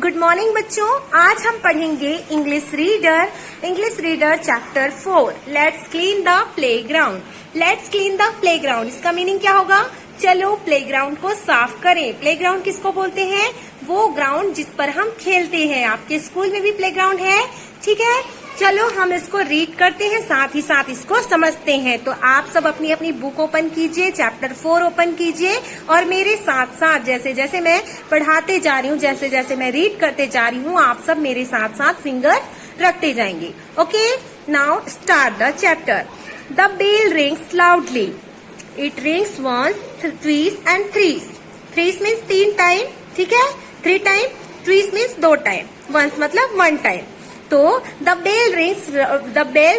Good morning बच्चों, आज हम पढ़ेंगे English reader chapter 4। Let's clean the playground. Let's clean the playground, इसका मीनिंग क्या होगा? चलो प्लेग्राउंड को साफ करें। प्लेग्राउंड किसको बोलते हैं? वो ग्राउंड जिस पर हम खेलते हैं। आपके स्कूल में भी प्लेग्राउंड है, ठीक है। चलो हम इसको रीड करते हैं, साथ ही साथ इसको समझते हैं। तो आप सब अपनी अपनी बुक ओपन कीजिए, चैप्टर 4 ओपन कीजिए और मेरे साथ साथ जैसे जैसे मैं पढ़ाते जा रही हूँ, जैसे जैसे मैं रीड करते जा रही हूँ, आप सब मेरे साथ साथ फिंगर रखते जाएंगे। Okay, now start the chapter. The bell rings loudly. It rings once, twice and thrice. Thrice means 3 time, ठीक है। 3 time, twice means 2 time, once मतलब 1 टाइम। तो the bell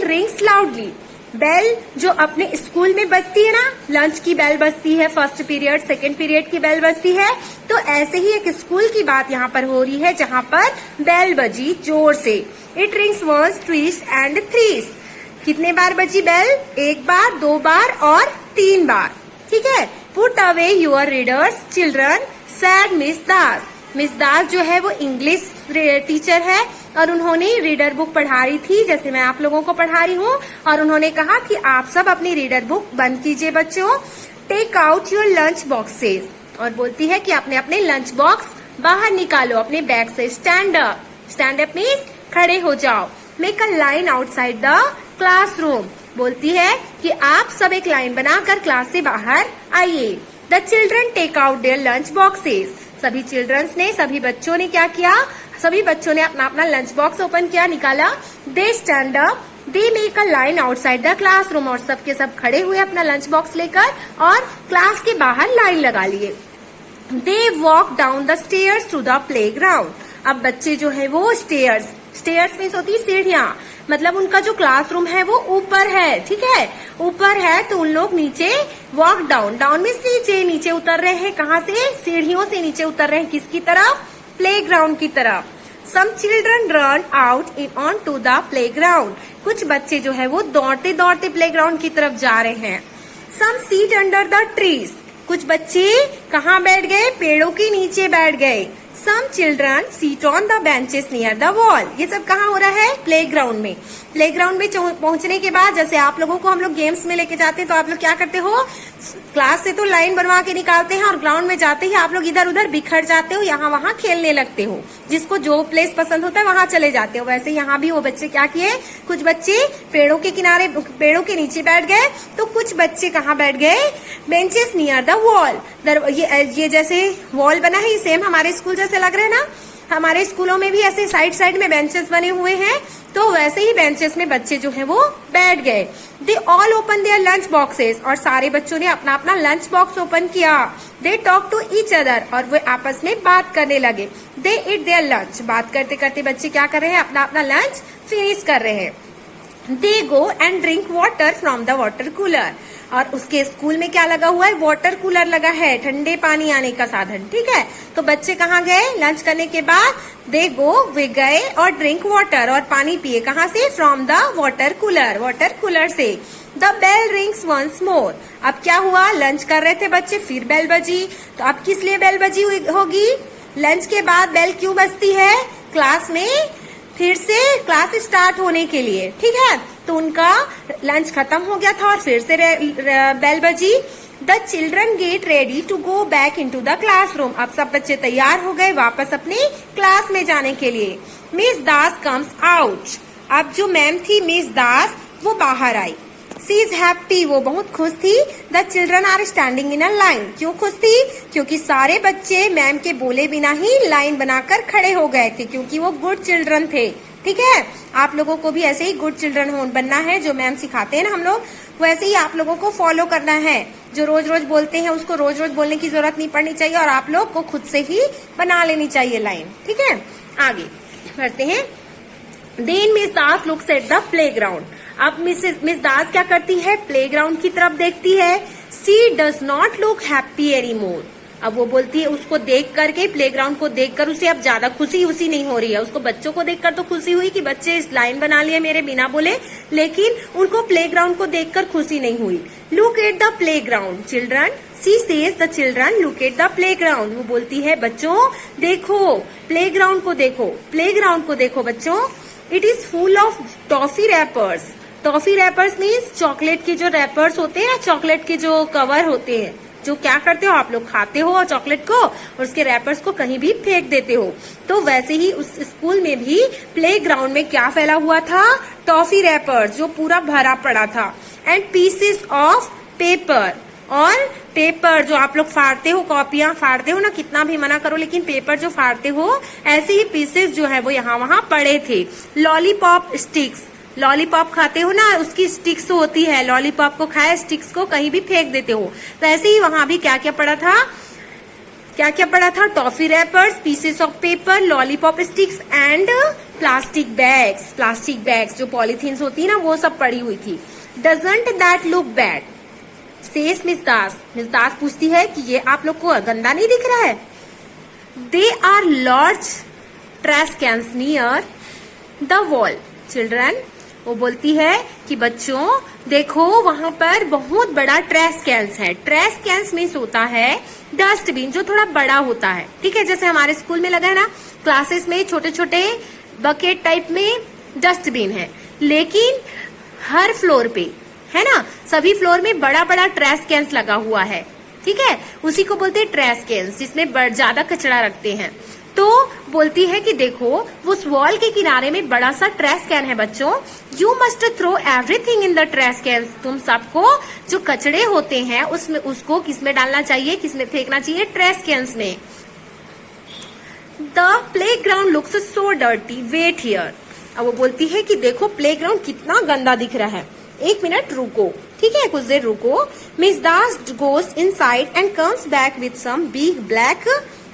rings loudly. Bell जो अपने स्कूल में बजती है ना, लंच की बेल बजती है, फर्स्ट पीरियड सेकंड पीरियड की बेल बजती है, तो ऐसे ही एक स्कूल की बात यहाँ पर हो रही है जहाँ पर बेल बजी जोर से। It rings once, twice and thrice. कितने बार बजी बेल? 1 बार, 2 बार और 3 बार, ठीक है। Put away your readers children, said Miss Das. Miss Das जो है वो इंग्लिश टीचर है और उन्होंने रीडर बुक पढ़ा रही थी, जैसे मैं आप लोगों को पढ़ा रही हूँ, और उन्होंने कहा कि आप सब अपनी रीडर बुक बंद कीजिए बच्चों। Take out your lunch boxes, और बोलती है कि अपने अपने लंच बॉक्स बाहर निकालो अपने बैग से। Stand up, stand up means खड़े हो जाओ। Make a line outside the classroom, बोलती है कि आप सब एक लाइन बनाकर क्लास से बाहर आइए। The children take out their lunch boxes. सभी चिल्ड्रंस ने, सभी बच्चों ने क्या किया? सभी बच्चों ने अपना अपना लंच बॉक्स ओपन किया, निकाला। They stand up, they make a line outside the classroom, और सब के सब खड़े हुए अपना लंच बॉक्स लेकर और क्लास के बाहर लाइन लगा लिए। They walk down the stairs to the playground. अब बच्चे जो है वो स्टेयर्स मीन्स होती है सीढ़ियां, मतलब उनका जो क्लासरूम है वो ऊपर है, ठीक है। ऊपर है तो उन लोग नीचे वॉक डाउन, डाउन मीन्स नीचे उतर रहे हैं। कहाँ से? सीढ़ियों से नीचे उतर रहे हैं। किसकी तरफ? प्लेग्राउंड की तरफ। Some children run out on to the playground. कुछ बच्चे जो है वो दौड़ते दौड़ते प्लेग्राउंड की तरफ जा रहे हैं। सम सीट अंडर द ट्रीज। कुछ बच्चे कहाँ बैठ गए? पेड़ों के नीचे बैठ गए। Some children sit on the benches near the wall. ये सब कहाँ हो रहा है? प्लेग्राउंड में। प्लेग्राउंड में पहुंचने के बाद जैसे आप लोगों को हम लोग गेम्स में लेके जाते हैं, तो आप लोग क्या करते हो? क्लास से तो लाइन बनवा के निकालते हैं और ग्राउंड में जाते ही आप लोग इधर उधर बिखर जाते हो, यहाँ वहाँ खेलने लगते हो। जिसको जो प्लेस पसंद होता है वहाँ चले जाते हो। वैसे यहाँ भी वो बच्चे क्या किए? कुछ बच्चे पेड़ों के किनारे, पेड़ों के नीचे बैठ गए, तो कुछ बच्चे कहाँ बैठ गए? Benches near the wall. ये जैसे वॉल बना है, सेम हमारे स्कूल जैसे लग रहे हैं ना। हमारे स्कूलों में भी ऐसे साइड साइड में बेंचेस बने हुए हैं, तो वैसे ही बेंचेस में बच्चे जो हैं वो बैठ गए। They all open there lunch boxes, और सारे बच्चों ने अपना अपना लंच बॉक्स ओपन किया। They talk to each other, और वे आपस में बात करने लगे। दे ईट देयर लंच, बात करते करते बच्चे क्या कर रहे हैं? अपना अपना लंच फिनिश कर रहे हैं। They go and drink water from the water cooler, और उसके स्कूल में क्या लगा हुआ है? वाटर कूलर लगा है, ठंडे पानी आने का साधन, ठीक है। तो बच्चे कहाँ गए? लंच करने के बाद वे गए और ड्रिंक वाटर, और पानी पिए। कहाँ से? फ्रॉम द वाटर कूलर से। The bell rings once more. अब क्या हुआ? लंच कर रहे थे बच्चे, फिर बेल बजी। तो अब किस लिए बेल बजी होगी? लंच के बाद बेल क्यों बजती है? क्लास में फिर से क्लास स्टार्ट होने के लिए, ठीक है। तो उनका लंच खत्म हो गया था और फिर से बेल बजी। The children get ready to go back into the classroom. अब सब बच्चे तैयार हो गए वापस अपने क्लास में जाने के लिए। मिस दास कम्स आउट। अब जो मैम थी मिस दास, वो बाहर आई। शी इज हैप्पी, वो बहुत खुश थी। The children are standing in a line. क्यों खुश थी? क्योंकि सारे बच्चे मैम के बोले बिना ही लाइन बनाकर खड़े हो गए थे, क्योंकि वो गुड चिल्ड्रन थे, ठीक है। आप लोगों को भी ऐसे ही गुड चिल्ड्रन बनना है। जो मैम सिखाते हैं ना हम लोग, वैसे ही आप लोगों को फॉलो करना है। जो रोज रोज बोलते हैं उसको रोज रोज बोलने की जरूरत नहीं पड़नी चाहिए, और आप लोग को खुद से ही बना लेनी चाहिए लाइन, ठीक है। आगे बढ़ते हैं। Then Miss Das looks at the playground. अब मिस दास क्या करती है? प्लेग्राउंड की तरफ देखती है। She does not look happy any more. अब वो बोलती है उसको देख करके, प्लेग्राउंड को देखकर उसे अब ज्यादा खुशी उसी नहीं हो रही है। उसको बच्चों को देखकर तो खुशी हुई कि बच्चे इस लाइन बना लिए मेरे बिना बोले, लेकिन उनको प्लेग्राउंड को देखकर खुशी नहीं हुई। Look at the playground children, she says the children look at the playground. वो बोलती है बच्चों देखो प्लेग्राउंड को देखो, प्लेग्राउंड को देखो बच्चों। It is full of toffee rappers. Toffee rappers means chocolate के जो रैपर्स होते हैं, चॉकलेट के जो कवर होते हैं, जो क्या करते हो आप लोग खाते हो चॉकलेट को और उसके रैपर्स को कहीं भी फेंक देते हो। तो वैसे ही उस स्कूल में भी प्लेग्राउंड में क्या फैला हुआ था, टॉफी रैपर्स जो पूरा भरा पड़ा था, एंड पीसेस ऑफ पेपर, और पेपर जो आप लोग फाड़ते हो, कॉपियां फाड़ते हो ना, कितना भी मना करो लेकिन पेपर जो फाड़ते हो, ऐसे ही पीसेस जो है वो यहाँ वहां पड़े थे। लॉलीपॉप स्टिक्स, लॉलीपॉप खाते हो ना, उसकी स्टिक्स होती है, लॉलीपॉप को खाए स्टिक्स को कहीं भी फेंक देते हो, तो ऐसे ही वहां भी क्या क्या पड़ा था, क्या क्या पड़ा था, toffee wrappers, pieces of paper, lollipop sticks and plastic bags. Plastic bags जो पॉलीथीन्स होती है ना वो सब पड़ी हुई थी। Doesn't that look bad says Miss Das. Miss Das पूछती है कि ये आप लोग को गंदा नहीं दिख रहा है। They are large trash cans near the wall children. वो बोलती है कि बच्चों देखो वहां पर बहुत बड़ा ट्रैश कैंस है। ट्रैश कैंस मीन्स होता है डस्टबिन जो थोड़ा बड़ा होता है, ठीक है, जैसे हमारे स्कूल में लगा है ना, क्लासेस में छोटे छोटे बकेट टाइप में डस्टबिन है, लेकिन हर फ्लोर पे है ना, सभी फ्लोर में बड़ा बड़ा ट्रैश कैंस लगा हुआ है, ठीक है, उसी को बोलते हैं ट्रैश कैंस, जिसमें ज्यादा कचरा रखते हैं। तो बोलती है कि देखो उस वॉल के किनारे में बड़ा सा ट्रैश कैन है बच्चों। You must throw everything in the trash can. तुम सबको जो कचड़े होते हैं उसमें उसको किसमें डालना चाहिए, किसमें फेंकना चाहिए, ट्रैश कैंस में। The playground looks so dirty, wait here. अब वो बोलती है कि देखो प्ले ग्राउंड कितना गंदा दिख रहा है, एक मिनट रुको, ठीक है, कुछ देर रुको। Miss Das goes inside and comes back with some big black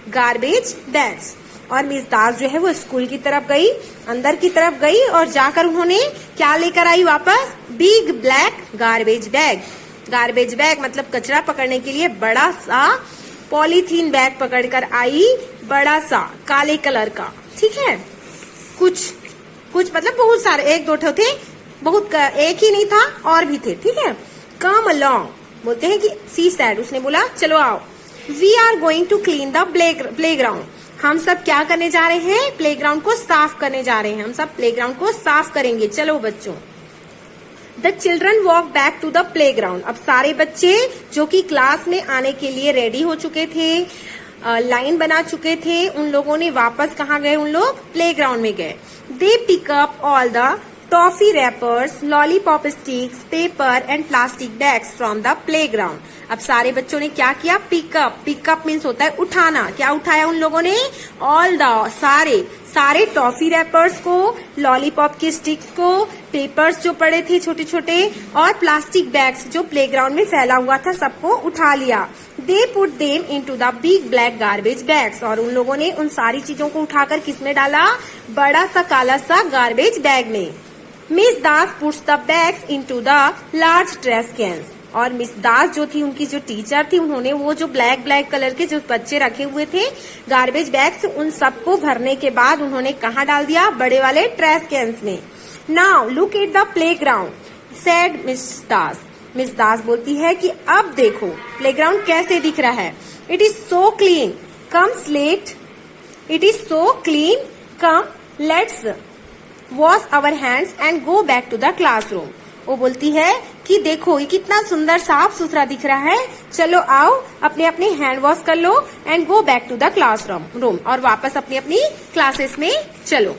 garbage bags. और मिस दास जो है वो स्कूल की तरफ गई, अंदर की तरफ गई और जाकर उन्होंने क्या लेकर आई वापस, big black garbage bag. Garbage bag मतलब कचरा पकड़ने के लिए बड़ा सा पॉलीथीन बैग पकड़कर आई, बड़ा सा काले कलर का, ठीक है। कुछ मतलब बहुत सारे, एक दो थे, बहुत एक ही नहीं था और भी थे, ठीक है। कम अलोंग बोलते हैं कि सी सैड, उसने बोला चलो आओ। We are going to clean the playground. हम सब क्या करने जा रहे हैं, प्लेग्राउंड को साफ करने जा रहे हैं, हम सब प्लेग्राउंड को साफ करेंगे, चलो बच्चों। The children walk back to the playground. अब सारे बच्चे जो कि क्लास में आने के लिए रेडी हो चुके थे, लाइन बना चुके थे, उन लोगों ने वापस कहाँ गए, उन लोग प्लेग्राउंड में गए। They pick up all the toffee wrappers, lollipop sticks, paper and plastic bags from the playground. अब सारे बच्चों ने क्या किया, पिकअप। पिकअप मीन्स होता है उठाना। क्या उठाया उन लोगों ने, ऑल द सारे टॉफी रैपर्स को, लॉलीपॉप के स्टिक्स को, पेपर्स जो पड़े थे छोटे छोटे, और प्लास्टिक बैग्स जो प्लेग्राउंड में फैला हुआ था सबको उठा लिया। They put them into the big black garbage bags. और उन लोगों ने उन सारी चीजों को उठाकर किसमें डाला, बड़ा सा काला सा गार्बेज बैग में। Miss Das puts the bags into the large trash cans. और मिस दास जो थी, उनकी जो टीचर थी, उन्होंने वो जो ब्लैक कलर के जो बच्चे रखे हुए थे गार्बेज बैग्स, उन सबको भरने के बाद उन्होंने कहाँ डाल दिया, बड़े वाले ट्रैश कैन्स में। Now look at the playground said Miss Das. Miss Das बोलती है कि अब देखो प्लेग्राउंड कैसे दिख रहा है। It is so clean, come स्लेट, it is so clean, come let's wash our hands and go back to the classroom. वो बोलती है कि देखो ये कितना सुंदर साफ सुथरा दिख रहा है, चलो आओ अपने अपने हैंड वॉश कर लो and go back to the classroom, और वापस अपनी अपनी क्लासेस में चलो।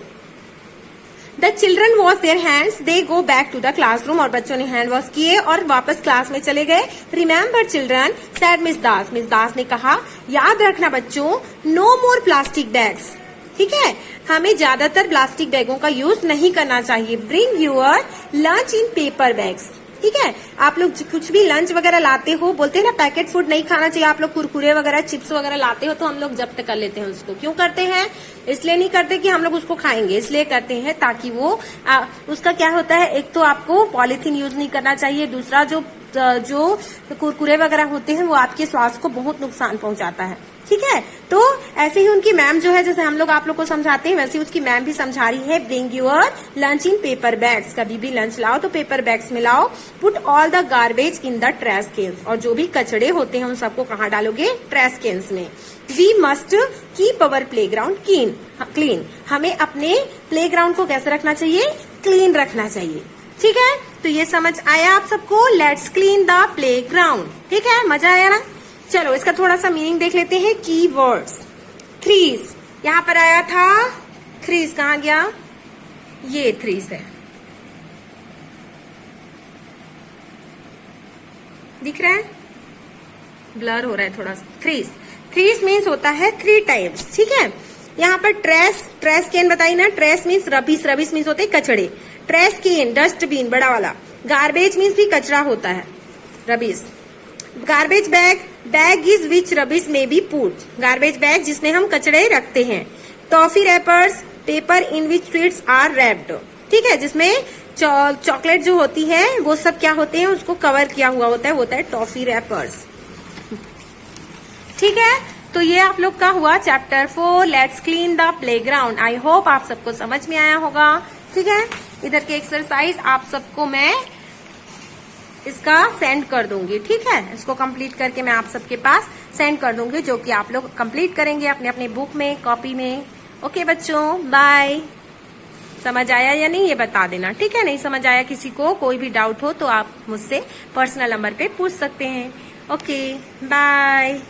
The children wash their hands, they go back to the classroom. और बच्चों ने हैंड वॉश किए और वापस क्लास में चले गए। Remember children said Miss Das. Miss दास ने कहा याद रखना बच्चों, नो मोर प्लास्टिक बैग्स, ठीक है, हमें ज्यादातर प्लास्टिक बैगों का यूज नहीं करना चाहिए। Bring your lunch in paper bags, ठीक है। आप लोग कुछ भी लंच वगैरह लाते हो, बोलते हैं ना पैकेट फूड नहीं खाना चाहिए, आप लोग कुरकुरे वगैरह चिप्स वगैरह लाते हो तो हम लोग जब्त कर लेते हैं उसको। क्यों करते हैं, इसलिए नहीं करते कि हम लोग उसको खाएंगे, इसलिए करते हैं ताकि वो उसका क्या होता है, एक तो आपको पॉलीथीन यूज नहीं करना चाहिए, दूसरा जो जो कुरकुरे वगैरह होते हैं वो आपके स्वास्थ्य को बहुत नुकसान पहुंचाता है। ठीक है, तो ऐसे ही उनकी मैम जो है, जैसे हम लोग आप लोग को समझाते हैं वैसे उसकी मैम भी समझा रही है, bring your lunch in paper bags. कभी भी लंच लाओ तो पेपर बैग्स में लाओ। Put all the garbage in the trash cans, और जो भी कचड़े होते हैं उन सबको कहाँ डालोगे? ट्रैश कैन्स में। We must keep our playground clean, हमें अपने प्ले ग्राउंड को कैसे रखना चाहिए? क्लीन रखना चाहिए। ठीक है, तो ये समझ आया आप सबको? Let's clean the play ground. ठीक है, मजा आया ना? चलो इसका थोड़ा सा मीनिंग देख लेते हैं। की वर्ड्स, थ्रीज, यहाँ पर आया था थ्रीज, कहाँ गया? ये थ्रीज है, दिख रहा है? ब्लर हो रहा है थोड़ा सा। थ्रीज मीन्स होता है 3 टाइप्स। ठीक है, यहाँ पर ट्रैश कैन बताई ना, ट्रैश मीन्स रबिश मीन्स होते हैं कचड़े। ट्रैश कैन डस्टबिन बड़ा वाला। गार्बेज मीन्स भी कचरा होता है, rubbish. Garbage bag is which rubbish में बी पुट, गार्बेज बैग जिसमें हम कचड़े रखते हैं। Toffee wrappers, paper in which sweets are wrapped, ठीक है, जिसमें चॉकलेट जो होती है वो सब क्या होते हैं, उसको कवर किया हुआ होता है टॉफी रैपर्स। ठीक है, तो ये आप लोग का हुआ chapter 4 let's clean the playground. I hope आप सबको समझ में आया होगा। ठीक है, इधर के एक्सरसाइज आप सबको मैं इसका सेंड कर दूंगी। ठीक है, इसको कंप्लीट करके मैं आप सबके पास सेंड कर दूंगी, जो कि आप लोग कंप्लीट करेंगे अपने अपने बुक में, कॉपी में। ओके बच्चों, बाय। समझ आया या नहीं ये बता देना। ठीक है, नहीं समझ आया किसी को, कोई भी डाउट हो तो आप मुझसे पर्सनल नंबर पे पूछ सकते हैं। Okay, bye.